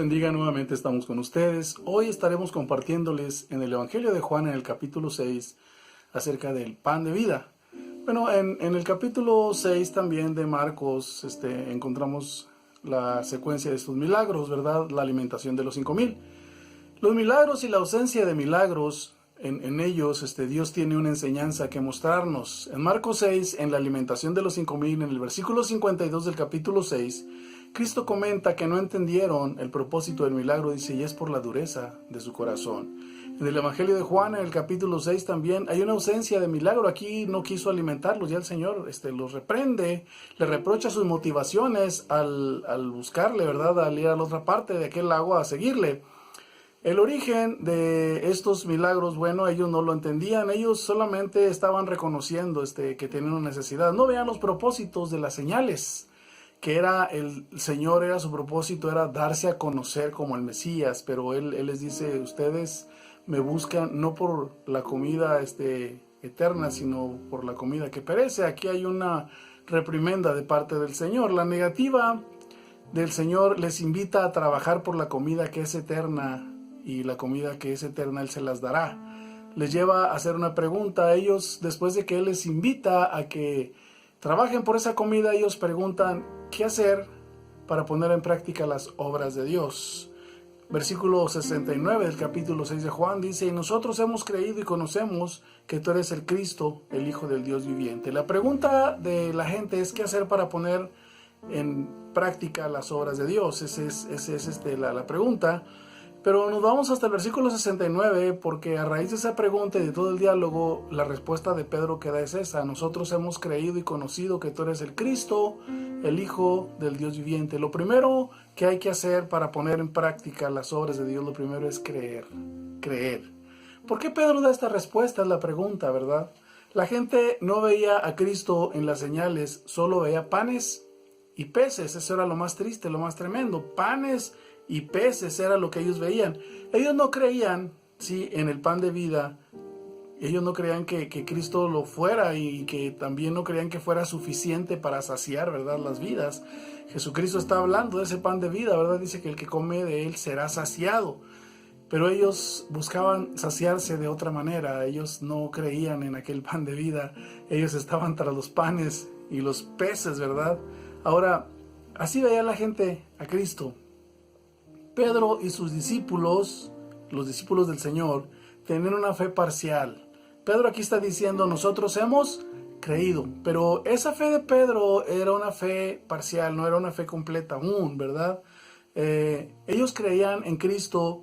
bendiga, nuevamente estamos con ustedes. Hoy estaremos compartiéndoles en el Evangelio de Juan, en el capítulo 6, acerca del pan de vida. Bueno, en el capítulo 6 también de Marcos encontramos la secuencia de estos milagros, ¿verdad? La alimentación de los 5,000. Los milagros y la ausencia de milagros, en ellos Dios tiene una enseñanza que mostrarnos. En Marcos 6, en la alimentación de los 5,000, en el versículo 52 del capítulo 6, Cristo comenta que no entendieron el propósito del milagro, dice, y es por la dureza de su corazón. En el Evangelio de Juan, en el capítulo 6 también, hay una ausencia de milagro. Aquí no quiso alimentarlos, ya el Señor los reprende, le reprocha sus motivaciones al buscarle, ¿verdad? Al ir a la otra parte de aquel lago a seguirle. El origen de estos milagros, bueno, ellos no lo entendían, ellos solamente estaban reconociendo que tenían una necesidad. No veían los propósitos de las señales, que era el Señor, era su propósito, era darse a conocer como el Mesías, pero Él les dice, ustedes me buscan no por la comida eterna, sino por la comida que perece. Aquí hay una reprimenda de parte del Señor. La negativa del Señor les invita a trabajar por la comida que es eterna, y la comida que es eterna Él se las dará. Les lleva a hacer una pregunta a ellos, después de que Él les invita a que trabajen por esa comida. Ellos preguntan, ¿qué hacer para poner en práctica las obras de Dios? Versículo 69 del capítulo 6 de Juan dice, y nosotros hemos creído y conocemos que tú eres el Cristo, el Hijo del Dios viviente. La pregunta de la gente es, ¿qué hacer para poner en práctica las obras de Dios? Esa es la pregunta. Pero nos vamos hasta el versículo 69, porque a raíz de esa pregunta y de todo el diálogo, la respuesta de Pedro que da es esa: nosotros hemos creído y conocido que tú eres el Cristo, el Hijo del Dios viviente. Lo primero que hay que hacer para poner en práctica las obras de Dios, lo primero es creer. ¿Por qué Pedro da esta respuesta? Es la pregunta, ¿verdad? La gente no veía a Cristo en las señales, solo veía panes y peces. Eso era lo más triste, lo más tremendo. Panes y peces era lo que ellos veían. Ellos no creían, sí, en el pan de vida. Ellos no creían que Cristo lo fuera, y que también no creían que fuera suficiente para saciar, ¿verdad?, las vidas. Jesucristo está hablando de ese pan de vida, ¿verdad? Dice que el que come de él será saciado. Pero ellos buscaban saciarse de otra manera. Ellos no creían en aquel pan de vida. Ellos estaban tras los panes y los peces, ¿verdad? Ahora, así veía la gente a Cristo. Pedro y sus discípulos, los discípulos del Señor, tenían una fe parcial. Pedro aquí está diciendo, nosotros hemos creído, pero esa fe de Pedro era una fe parcial, no era una fe completa aún, ¿verdad? Ellos creían en Cristo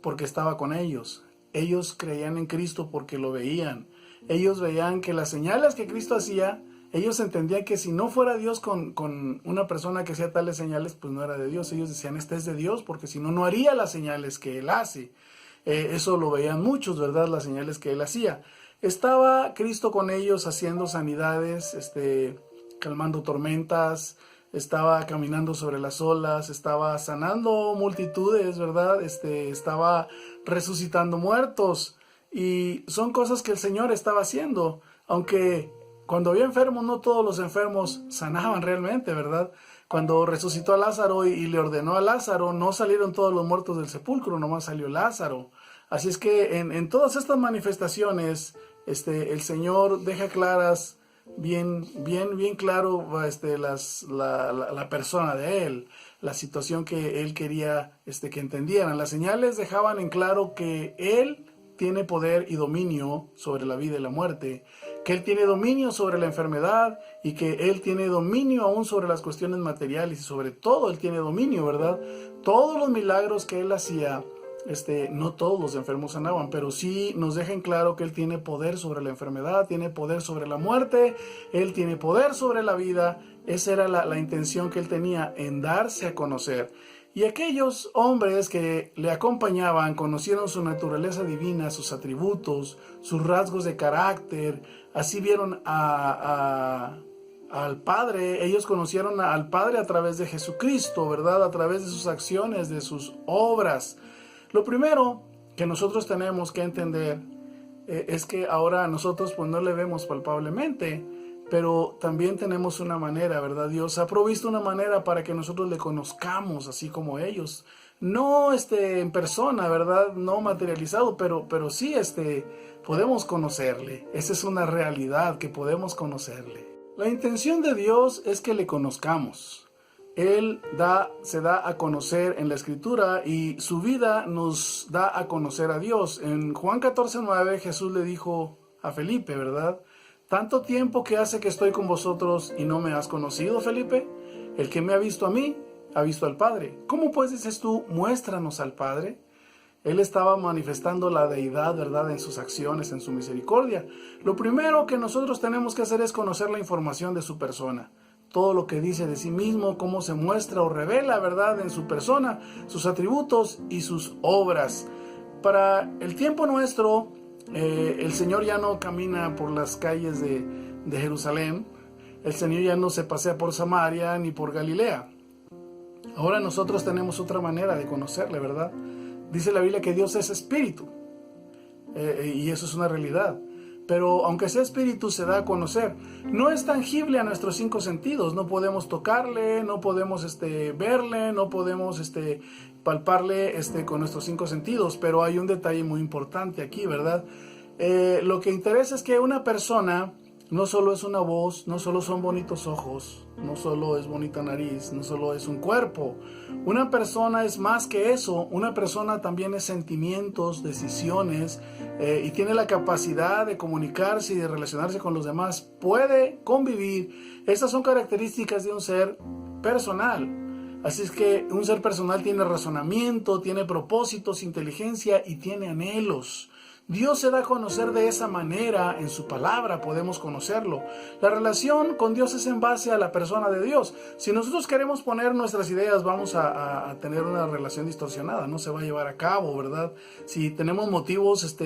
porque estaba con ellos. Ellos creían en Cristo porque lo veían. Ellos veían que las señales que Cristo hacía, ellos entendían que si no fuera Dios con una persona que hacía tales señales, pues no era de Dios. Ellos decían, este es de Dios, porque si no, no haría las señales que Él hace. Eso lo veían muchos, ¿verdad? Las señales que Él hacía. Estaba Cristo con ellos haciendo sanidades, calmando tormentas, estaba caminando sobre las olas, estaba sanando multitudes, ¿verdad? Estaba resucitando muertos. Y son cosas que el Señor estaba haciendo, aunque cuando había enfermos, no todos los enfermos sanaban realmente, ¿verdad? Cuando resucitó a Lázaro y le ordenó a Lázaro, no salieron todos los muertos del sepulcro, nomás salió Lázaro. Así es que en todas estas manifestaciones, el Señor deja claras, bien claro, la persona de Él, la situación que Él quería que entendieran. Las señales dejaban en claro que Él tiene poder y dominio sobre la vida y la muerte, que Él tiene dominio sobre la enfermedad, y que Él tiene dominio aún sobre las cuestiones materiales, y sobre todo Él tiene dominio, ¿verdad? Todos los milagros que Él hacía, no todos los enfermos sanaban, pero sí nos dejan claro que Él tiene poder sobre la enfermedad, tiene poder sobre la muerte, Él tiene poder sobre la vida. Esa era la intención que Él tenía, en darse a conocer. Y aquellos hombres que le acompañaban conocieron su naturaleza divina, sus atributos, sus rasgos de carácter. Así vieron al Padre. Ellos conocieron al Padre a través de Jesucristo, ¿verdad? A través de sus acciones, de sus obras. Lo primero que nosotros tenemos que entender es que ahora nosotros pues no le vemos palpablemente, pero también tenemos una manera, ¿verdad? Dios ha provisto una manera para que nosotros le conozcamos así como ellos. no en persona, ¿verdad? No materializado, pero sí podemos conocerle. Esa es una realidad, que podemos conocerle. La intención de Dios es que le conozcamos. Él se da a conocer en la Escritura y su vida nos da a conocer a Dios. En Juan 14:9 Jesús le dijo a Felipe, ¿verdad? ¿Tanto tiempo que hace que estoy con vosotros y no me has conocido, Felipe? El que me ha visto a mí, ha visto al Padre. ¿Cómo pues dices tú, muéstranos al Padre? Él estaba manifestando la deidad, ¿verdad?, en sus acciones, en su misericordia. Lo primero que nosotros tenemos que hacer es conocer la información de su persona. Todo lo que dice de sí mismo, cómo se muestra o revela, ¿verdad?, en su persona, sus atributos y sus obras. Para el tiempo nuestro, el Señor ya no camina por las calles de Jerusalén. El Señor ya no se pasea por Samaria ni por Galilea. Ahora nosotros tenemos otra manera de conocerle, ¿verdad? Dice la Biblia que Dios es espíritu, y eso es una realidad. Pero aunque sea espíritu, se da a conocer. No es tangible a nuestros 5 sentidos. No podemos tocarle, no podemos verle, no podemos palparle con nuestros 5 sentidos. Pero hay un detalle muy importante aquí, ¿verdad? Lo que interesa es que una persona no solo es una voz, no solo son bonitos ojos, no solo es bonita nariz, no solo es un cuerpo. Una persona es más que eso. Una persona también es sentimientos, decisiones, y tiene la capacidad de comunicarse y de relacionarse con los demás. Puede convivir. Estas son características de un ser personal. Así es que un ser personal tiene razonamiento, tiene propósitos, inteligencia y tiene anhelos. Dios se da a conocer de esa manera. En su palabra podemos conocerlo. La relación con Dios es en base a la persona de Dios. Si nosotros queremos poner nuestras ideas, vamos a tener una relación distorsionada. No se va a llevar a cabo, ¿verdad? Si tenemos motivos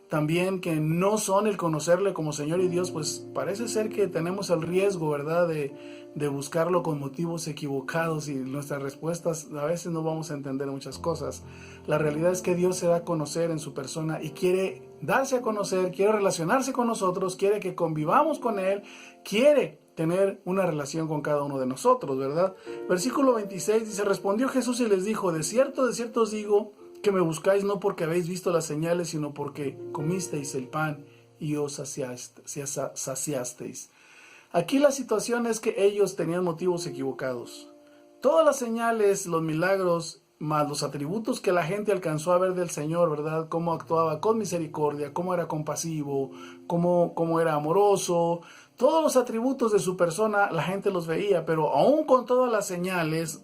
también que no son el conocerle como Señor y Dios, pues parece ser que tenemos el riesgo, ¿verdad?, de buscarlo con motivos equivocados, y nuestras respuestas a veces no vamos a entender muchas cosas. La realidad es que Dios se da a conocer en su persona y quiere darse a conocer, quiere relacionarse con nosotros, quiere que convivamos con Él, quiere tener una relación con cada uno de nosotros, ¿verdad? Versículo 26 dice: respondió Jesús y les dijo: de cierto os digo que me buscáis no porque habéis visto las señales, sino porque comisteis el pan y os saciasteis. Aquí la situación es que ellos tenían motivos equivocados. Todas las señales, los milagros, más los atributos que la gente alcanzó a ver del Señor, ¿verdad? Cómo actuaba con misericordia, cómo era compasivo, cómo era amoroso. Todos los atributos de su persona la gente los veía, pero aún con todas las señales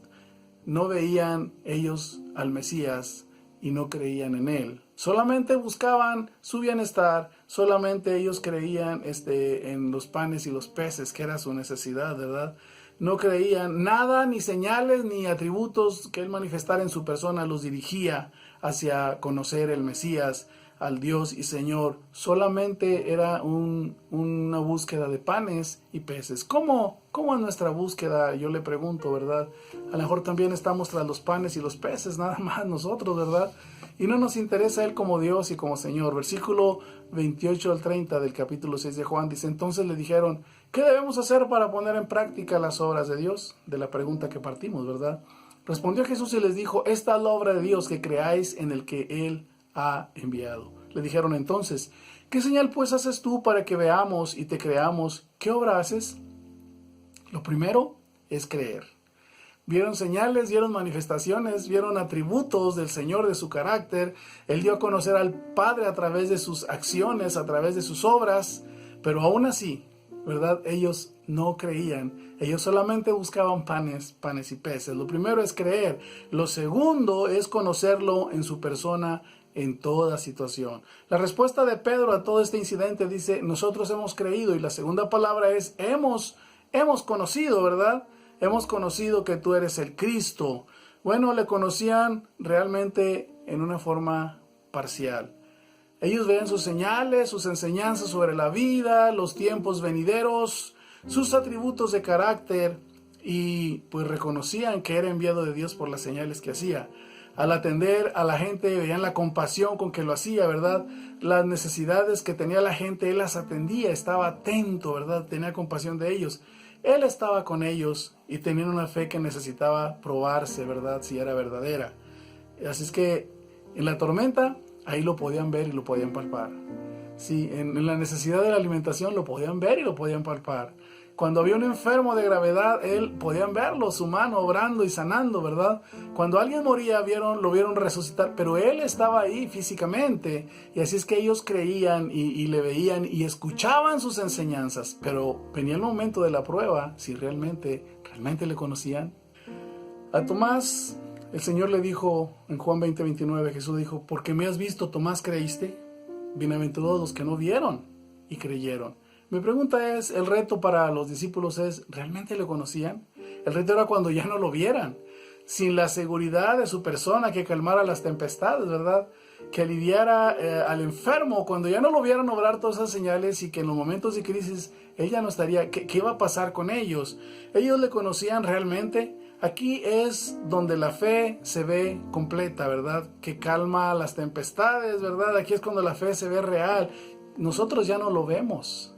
no veían ellos al Mesías y no creían en Él. Solamente buscaban su bienestar, solamente ellos creían en los panes y los peces, que era su necesidad, ¿verdad? No creían nada, ni señales, ni atributos que Él manifestara en su persona los dirigía hacia conocer el Mesías, al Dios y Señor. Solamente era una búsqueda de panes y peces. ¿Cómo es nuestra búsqueda? Yo le pregunto, ¿verdad? A lo mejor también estamos tras los panes y los peces, nada más nosotros, ¿verdad? Y no nos interesa Él como Dios y como Señor. Versículo 28 al 30 del capítulo 6 de Juan dice: entonces le dijeron: ¿qué debemos hacer para poner en práctica las obras de Dios? De la pregunta que partimos, ¿verdad? Respondió Jesús y les dijo: esta es la obra de Dios, que creáis en el que Él ha enviado. Le dijeron entonces: ¿qué señal pues haces tú para que veamos y te creamos? ¿Qué obra haces? Lo primero es creer. Vieron señales, vieron manifestaciones, vieron atributos del Señor, de su carácter. Él dio a conocer al Padre a través de sus acciones, a través de sus obras, pero aún así, ¿verdad?, ellos no creían. Ellos solamente buscaban panes y peces. Lo primero es creer. Lo segundo es conocerlo en su persona, en toda situación. La respuesta de Pedro a todo este incidente dice: nosotros hemos creído. Y la segunda palabra es hemos conocido, ¿verdad? Hemos conocido que tú eres el Cristo. Bueno, le conocían realmente en una forma parcial. Ellos veían sus señales, sus enseñanzas sobre la vida, los tiempos venideros, sus atributos de carácter, y pues reconocían que era enviado de Dios por las señales que hacía. Al atender a la gente, veían la compasión con que lo hacía, ¿verdad? Las necesidades que tenía la gente, Él las atendía, estaba atento, ¿verdad? Tenía compasión de ellos. Él estaba con ellos y tenían una fe que necesitaba probarse, ¿verdad?, si era verdadera. Así es que en la tormenta, ahí lo podían ver y lo podían palpar. Sí, en la necesidad de la alimentación lo podían ver y lo podían palpar. Cuando había un enfermo de gravedad, podían verlo, su mano obrando y sanando, ¿verdad? Cuando alguien moría, lo vieron resucitar, pero él estaba ahí físicamente. Y así es que ellos creían y le veían y escuchaban sus enseñanzas. Pero venía el momento de la prueba, si realmente le conocían. A Tomás, el Señor le dijo en Juan 20:29, Jesús dijo: porque me has visto, Tomás, ¿creíste? Bienaventurados los que no vieron y creyeron. Mi pregunta es, el reto para los discípulos es, ¿realmente lo conocían? El reto era cuando ya no lo vieran, sin la seguridad de su persona que calmara las tempestades, ¿verdad? Que aliviara al enfermo, cuando ya no lo vieran obrar todas esas señales y que en los momentos de crisis él ya no estaría. ¿Qué iba a pasar con ellos? ¿Ellos le conocían realmente? Aquí es donde la fe se ve completa, ¿verdad? Que calma las tempestades, ¿verdad? Aquí es cuando la fe se ve real. Nosotros ya no lo vemos.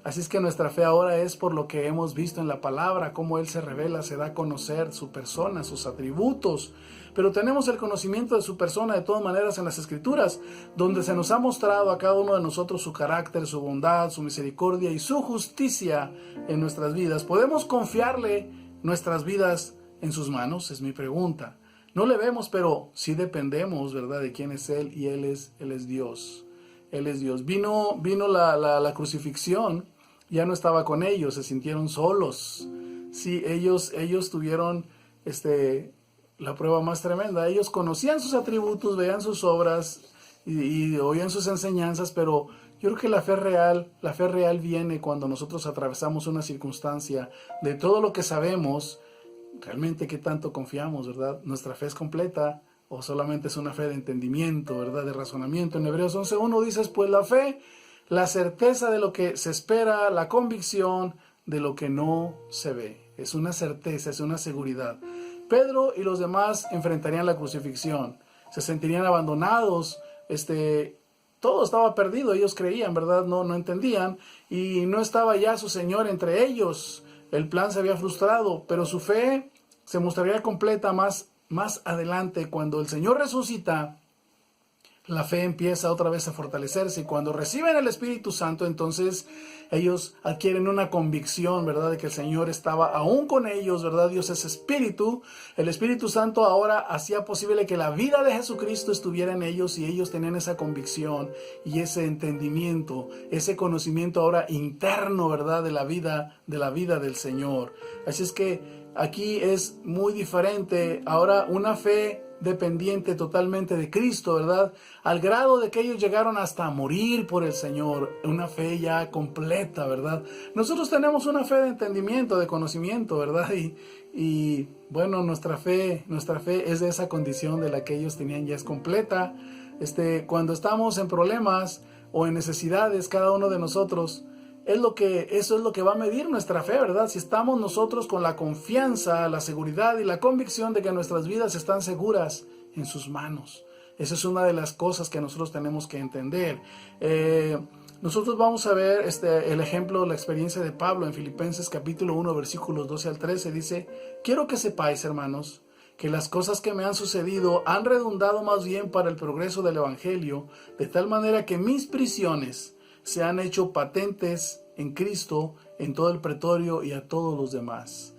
Así es que nuestra fe ahora es por lo que hemos visto en la palabra, cómo Él se revela, se da a conocer su persona, sus atributos. Pero tenemos el conocimiento de su persona de todas maneras en las Escrituras, donde se nos ha mostrado a cada uno de nosotros su carácter, su bondad, su misericordia y su justicia en nuestras vidas. ¿Podemos confiarle nuestras vidas en sus manos? Es mi pregunta. No le vemos, pero sí dependemos, ¿verdad?, de quién es Él, y Él es Dios. Él es Dios. Vino la crucifixión. Ya no estaba con ellos, se sintieron solos. Sí, ellos tuvieron la prueba más tremenda. Ellos conocían sus atributos, veían sus obras y oían sus enseñanzas, pero yo creo que la fe real viene cuando nosotros atravesamos una circunstancia. De todo lo que sabemos, realmente qué tanto confiamos, ¿verdad? ¿Nuestra fe es completa o solamente es una fe de entendimiento, ¿verdad? De razonamiento. En Hebreos 11:1 dices, pues la fe, la certeza de lo que se espera, la convicción de lo que no se ve. Es una certeza, es una seguridad. Pedro y los demás enfrentarían la crucifixión. Se sentirían abandonados. Todo estaba perdido. Ellos creían, ¿verdad? No entendían. Y no estaba ya su Señor entre ellos. El plan se había frustrado. Pero su fe se mostraría completa más adelante. Cuando el Señor resucita, la fe empieza otra vez a fortalecerse, y cuando reciben el Espíritu Santo, entonces ellos adquieren una convicción, ¿verdad?, de que el Señor estaba aún con ellos, ¿verdad? Dios es Espíritu. El Espíritu Santo ahora hacía posible que la vida de Jesucristo estuviera en ellos, y ellos tenían esa convicción y ese entendimiento, ese conocimiento ahora interno, ¿verdad?, de la vida del Señor. Así es que aquí es muy diferente. Ahora una fe dependiente totalmente de Cristo, ¿verdad? Al grado de que ellos llegaron hasta morir por el Señor. Una fe ya completa, ¿verdad? Nosotros tenemos una fe de entendimiento, de conocimiento, ¿verdad? Y bueno, nuestra fe es de esa condición de la que ellos tenían, ya es completa. Cuando estamos en problemas o en necesidades, cada uno de nosotros, eso es lo que va a medir nuestra fe, ¿verdad? Si estamos nosotros con la confianza, la seguridad y la convicción de que nuestras vidas están seguras en sus manos. Esa es una de las cosas que nosotros tenemos que entender. Nosotros vamos a ver el ejemplo, la experiencia de Pablo en Filipenses capítulo 1, versículos 12 al 13. Dice: quiero que sepáis, hermanos, que las cosas que me han sucedido han redundado más bien para el progreso del Evangelio, de tal manera que mis prisiones se han hecho patentes en Cristo, en todo el pretorio y a todos los demás.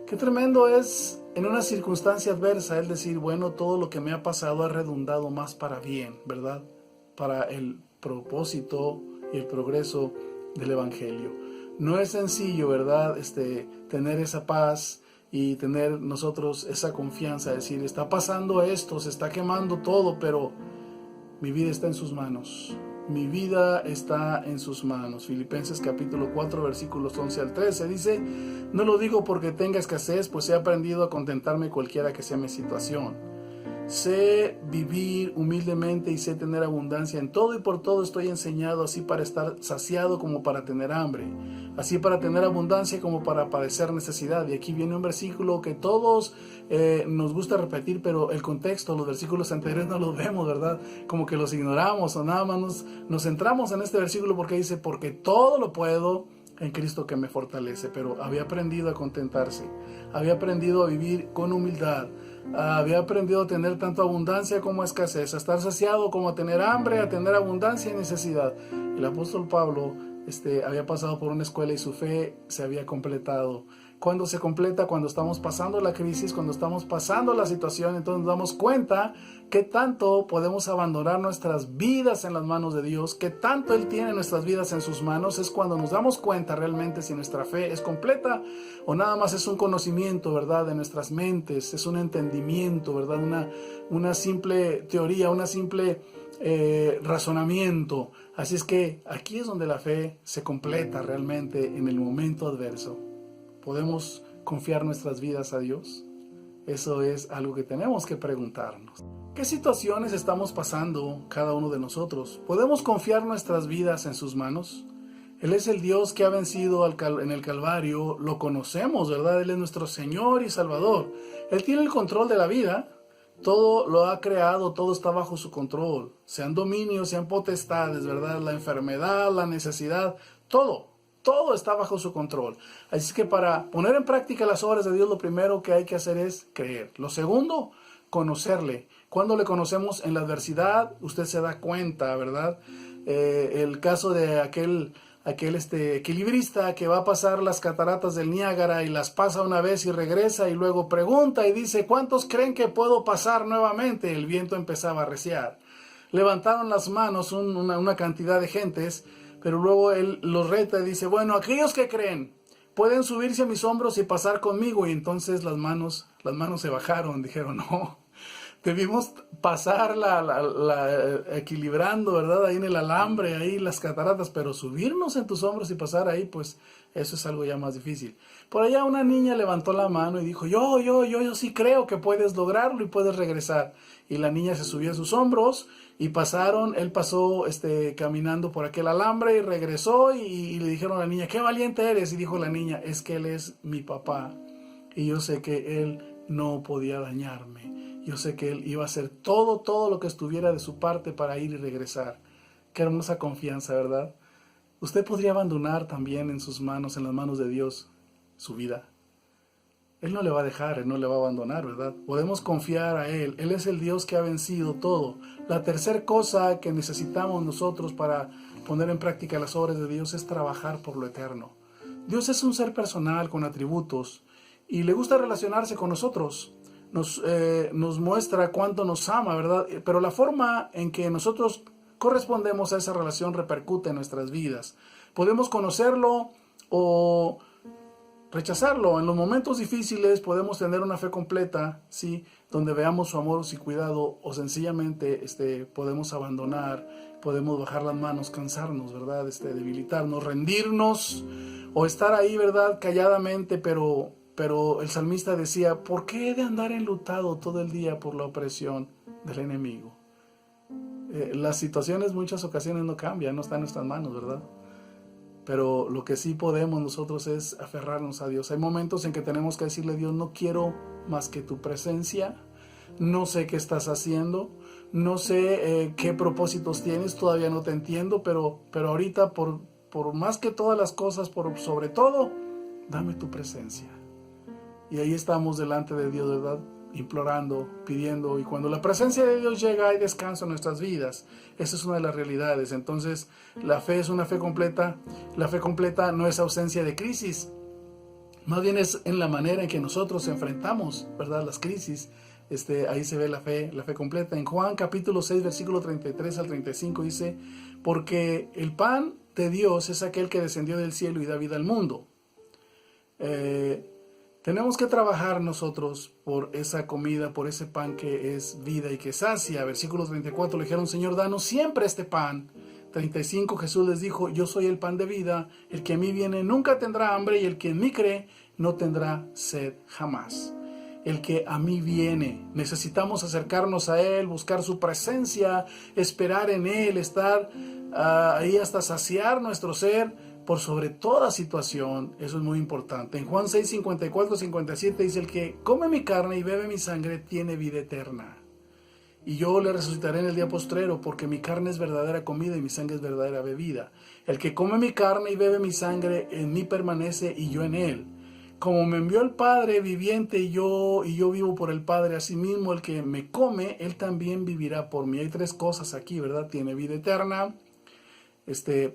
Qué tremendo es en una circunstancia adversa el decir, bueno, todo lo que me ha pasado ha redundado más para bien, ¿verdad? Para el propósito y el progreso del Evangelio. No es sencillo, ¿verdad? Tener esa paz y tener nosotros esa confianza, decir, está pasando esto, se está quemando todo, pero mi vida está en sus manos. Mi vida está en sus manos. Filipenses capítulo 4, versículos 11 al 13 dice: no lo digo porque tenga escasez, pues he aprendido a contentarme cualquiera que sea mi situación. Sé vivir humildemente y sé tener abundancia en todo, y por todo estoy enseñado, así para estar saciado como para tener hambre, así para tener abundancia como para padecer necesidad. Y aquí viene un versículo que todos nos gusta repetir, pero el contexto, los versículos anteriores no los vemos, ¿verdad? Como que los ignoramos, o nada más nos centramos en este versículo porque dice: porque todo lo puedo en Cristo que me fortalece. Pero había aprendido a contentarse, había aprendido a vivir con humildad, había aprendido a tener tanto abundancia como escasez, a estar saciado como a tener hambre, a tener abundancia y necesidad. El apóstol Pablo había pasado por una escuela y su fe se había completado. Cuando se completa, cuando estamos pasando la crisis, cuando estamos pasando la situación, entonces nos damos cuenta que tanto podemos abandonar nuestras vidas en las manos de Dios, que tanto Él tiene nuestras vidas en sus manos. Es cuando nos damos cuenta realmente si nuestra fe es completa o nada más es un conocimiento, ¿verdad?, de nuestras mentes, es un entendimiento, ¿verdad?, una simple teoría, una simple razonamiento. Así es que aquí es donde la fe se completa realmente en el momento adverso. ¿Podemos confiar nuestras vidas a Dios? Eso es algo que tenemos que preguntarnos. ¿Qué situaciones estamos pasando cada uno de nosotros? ¿Podemos confiar nuestras vidas en sus manos? Él es el Dios que ha vencido en el Calvario, lo conocemos, ¿verdad? Él es nuestro Señor y Salvador. Él tiene el control de la vida, todo lo ha creado, todo está bajo su control. Sean dominios, sean potestades, ¿verdad? La enfermedad, la necesidad, todo está bajo su control. Así que para poner en práctica las obras de Dios, lo primero que hay que hacer es creer. Lo segundo, conocerle. Cuando le conocemos en la adversidad, usted se da cuenta, ¿verdad? El caso de aquel equilibrista que va a pasar las cataratas del Niágara y las pasa una vez y regresa y luego pregunta y dice, ¿cuántos creen que puedo pasar nuevamente? El viento empezaba a arreciar. Levantaron las manos una cantidad de gentes, pero luego él los reta y dice, bueno, aquellos que creen, pueden subirse a mis hombros y pasar conmigo. Y entonces las manos se bajaron, dijeron, no, debimos pasar equilibrando, ¿verdad? Ahí en el alambre, ahí las cataratas, pero subirnos en tus hombros y pasar ahí, pues eso es algo ya más difícil. Por allá una niña levantó la mano y dijo, yo sí creo que puedes lograrlo y puedes regresar. Y la niña se subió a sus hombros y él pasó caminando por aquel alambre y regresó y le dijeron a la niña, qué valiente eres. Y dijo la niña, es que él es mi papá y yo sé que él no podía dañarme. Yo sé que él iba a hacer todo lo que estuviera de su parte para ir y regresar. Qué hermosa confianza, ¿verdad? Usted podría abandonar también en sus manos, en las manos de Dios, su vida. Él no le va a dejar, Él no le va a abandonar, ¿verdad? Podemos confiar a Él. Él es el Dios que ha vencido todo. La tercera cosa que necesitamos nosotros para poner en práctica las obras de Dios es trabajar por lo eterno. Dios es un ser personal con atributos y le gusta relacionarse con nosotros. Nos muestra cuánto nos ama, ¿verdad? Pero la forma en que nosotros correspondemos a esa relación repercute en nuestras vidas. Podemos conocerlo o rechazarlo. En los momentos difíciles podemos tener una fe completa, ¿sí?, donde veamos su amor y cuidado, o sencillamente podemos abandonar, podemos bajar las manos, cansarnos, ¿verdad? Debilitarnos, rendirnos o estar ahí, ¿verdad?, calladamente, pero el salmista decía, ¿por qué he de andar enlutado todo el día por la opresión del enemigo? Las situaciones muchas ocasiones no cambian, no están en nuestras manos, ¿verdad? Pero lo que sí podemos nosotros es aferrarnos a Dios. Hay momentos en que tenemos que decirle a Dios, no quiero más que tu presencia, no sé qué estás haciendo, no sé qué propósitos tienes, todavía no te entiendo, pero ahorita por más que todas las cosas, sobre todo, dame tu presencia. Y ahí estamos delante de Dios, ¿verdad?, implorando, pidiendo, y cuando la presencia de Dios llega hay descanso en nuestras vidas. Esa es una de las realidades. Entonces la fe es una fe completa. La fe completa no es ausencia de crisis, más bien es en la manera en que nosotros enfrentamos, ¿verdad?, las crisis. Ahí se ve la fe completa. En Juan capítulo 6 versículo 33 al 35 dice, porque el pan de Dios es aquel que descendió del cielo y da vida al mundo. Tenemos que trabajar nosotros por esa comida, por ese pan que es vida y que sacia. Versículo 34, le dijeron, Señor, danos siempre este pan. 35, Jesús les dijo, yo soy el pan de vida, el que a mí viene nunca tendrá hambre y el que en mí cree no tendrá sed jamás. El que a mí viene, necesitamos acercarnos a Él, buscar su presencia, esperar en Él, estar ahí hasta saciar nuestro ser, por sobre toda situación. Eso es muy importante. En Juan 6, 54, 57 dice, el que come mi carne y bebe mi sangre tiene vida eterna. Y yo le resucitaré en el día postrero, porque mi carne es verdadera comida y mi sangre es verdadera bebida. El que come mi carne y bebe mi sangre, en mí permanece y yo en él. como me envió el Padre viviente y yo vivo por el Padre, asimismo el que me come, él también vivirá por mí. Hay tres cosas aquí, ¿verdad? Tiene vida eterna,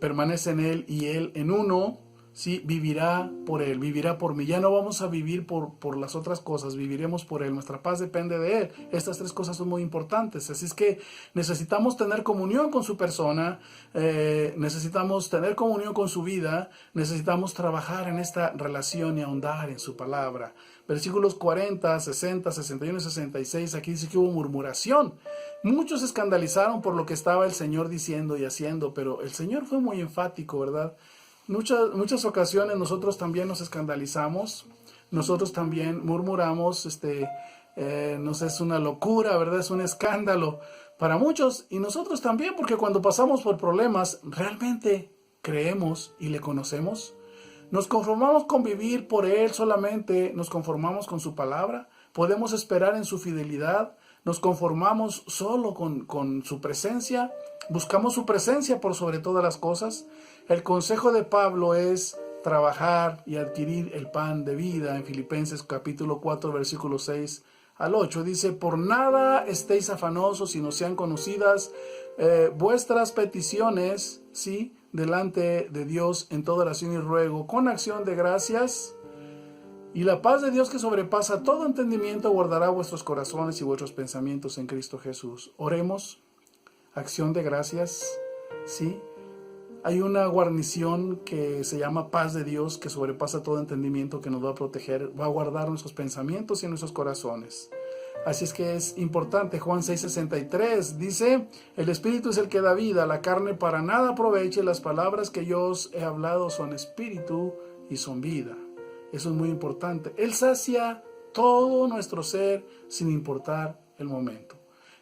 permanece en él y él en uno, ¿sí? Vivirá por él, vivirá por mí. Ya no vamos a vivir por las otras cosas, viviremos por él. Nuestra paz depende de él. Estas tres cosas son muy importantes. Así es que necesitamos tener comunión con su persona, necesitamos tener comunión con su vida, necesitamos trabajar en esta relación y ahondar en su palabra. Versículos 40, 60, 61 y 66, aquí dice que hubo murmuración. Muchos se escandalizaron por lo que estaba el Señor diciendo y haciendo, pero el Señor fue muy enfático, ¿verdad? Muchas ocasiones nosotros también nos escandalizamos, nosotros también murmuramos, nos es una locura, ¿verdad? Es un escándalo para muchos y nosotros también, porque cuando pasamos por problemas, ¿realmente creemos y le conocemos? ¿Nos conformamos con vivir por Él solamente? ¿Nos conformamos con su palabra? ¿Podemos esperar en su fidelidad? ¿Nos conformamos solo con su presencia? ¿Buscamos su presencia por sobre todas las cosas? El consejo de Pablo es trabajar y adquirir el pan de vida. En Filipenses capítulo 4, versículo 6 al 8 dice: por nada estéis afanosos, sino sean conocidas vuestras peticiones, ¿sí?, delante de Dios en toda oración y ruego, con acción de gracias. Y la paz de Dios, que sobrepasa todo entendimiento, guardará vuestros corazones y vuestros pensamientos en Cristo Jesús. Oremos, acción de gracias, ¿sí? Hay una guarnición que se llama paz de Dios, que sobrepasa todo entendimiento, que nos va a proteger, va a guardar nuestros pensamientos y nuestros corazones. Así es que es importante. Juan 6:63 dice: el Espíritu es el que da vida, la carne para nada aprovecha, y las palabras que yo os he hablado son espíritu y son vida. Eso es muy importante. Él sacia todo nuestro ser sin importar el momento.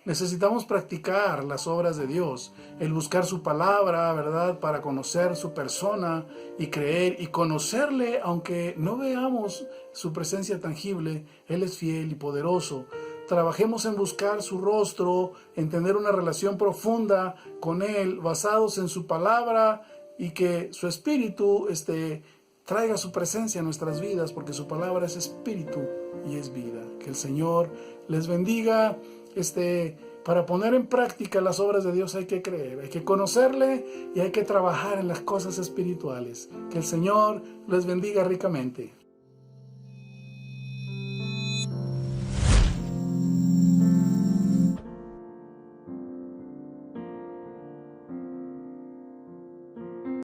Necesitamos practicar las obras de Dios, el buscar su palabra, ¿verdad?, para conocer su persona y creer y conocerle, aunque no veamos su presencia tangible. Él es fiel y poderoso. Trabajemos en buscar su rostro, en tener una relación profunda con Él, basados en su palabra, y que su espíritu traiga su presencia a nuestras vidas, porque su palabra es espíritu y es vida. Que el Señor les bendiga. Para poner en práctica las obras de Dios hay que creer, hay que conocerle y hay que trabajar en las cosas espirituales. Que el Señor les bendiga ricamente.